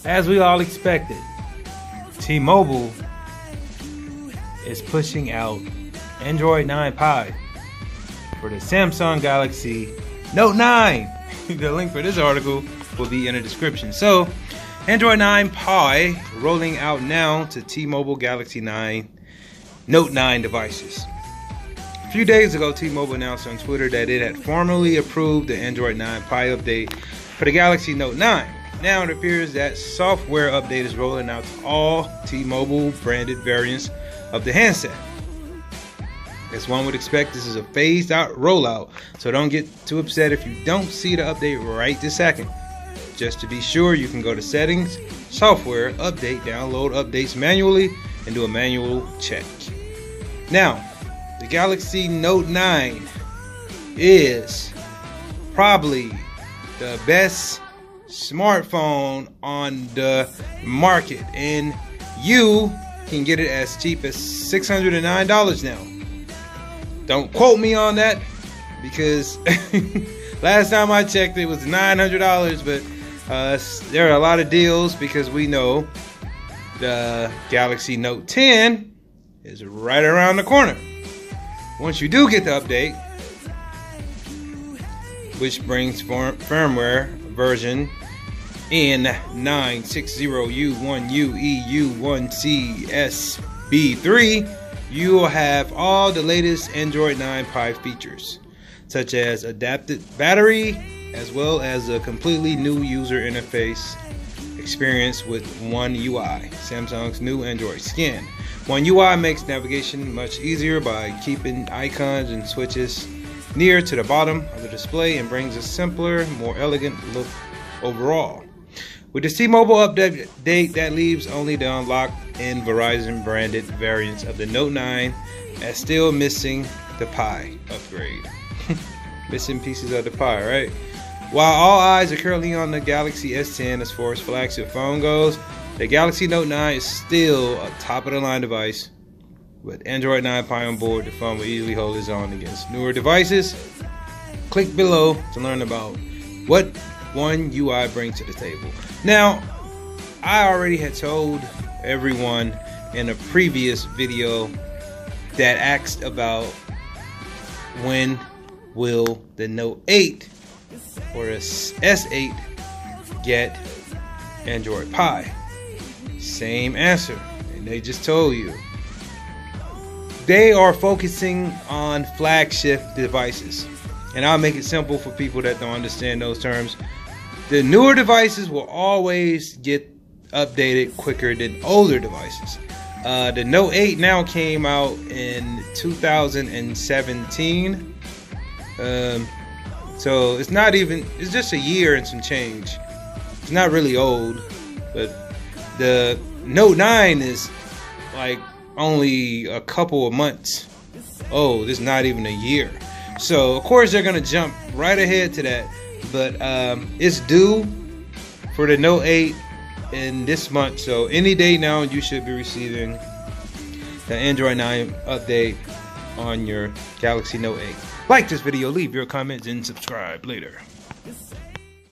as we all expected, T-Mobile is pushing out Android 9 Pie for the Samsung Galaxy Note 9. The link for this article will be in the description. So, Android 9 Pie rolling out now to T-Mobile Galaxy 9 Note 9 devices. A few days ago, T-Mobile announced on Twitter that it had formally approved the Android 9 Pie update for the Galaxy Note 9. Now it appears that software update is rolling out to all T-Mobile branded variants of the handset. As one would expect, this is a phased out rollout, so don't get too upset if you don't see the update right this second. Just to be sure, you can go to Settings, Software, Update, download updates manually, and do a manual check. Now, the Galaxy Note 9 is probably the best smartphone on the market, and you can get it as cheap as $609 now. Don't quote me on that, because last time I checked it was $900, but there are a lot of deals, because we know the Galaxy Note 10 is right around the corner. Once you do get the update, which brings firmware version N960U1UE-U1CSB3, you will have all the latest Android 9 Pie features, such as adapted battery, as well as a completely new user interface experience with One UI, Samsung's new Android skin. One UI makes navigation much easier by keeping icons and switches near to the bottom of the display and brings a simpler, more elegant look overall. With the T-Mobile update, that leaves only the unlocked and Verizon branded variants of the Note 9 as still missing the Pie upgrade. Missing pieces of the pie, right? While all eyes are currently on the Galaxy S10 as far as flagship phone goes, the Galaxy Note 9 is still a top-of-the-line device. With Android 9 Pie on board, the phone will easily hold its own against newer devices. Click below to learn about what One UI brings to the table. Now, I already had told everyone in a previous video that asked about when will the Note 8 or a S8 get Android Pie. Same answer, and they just told you. They are focusing on flagship devices, and I'll make it simple for people that don't understand those terms. The newer devices will always get updated quicker than older devices. The Note 8 now came out in 2017. So it's just a year and some change. It's not really old, but the Note 9 is like only a couple of months old. It's not even a year. So of course they're gonna jump right ahead to that, but it's due for the Note 8 in this month, so any day now you should be receiving the Android 9 update on your Galaxy Note 8. Like this video, leave your comments, and subscribe later.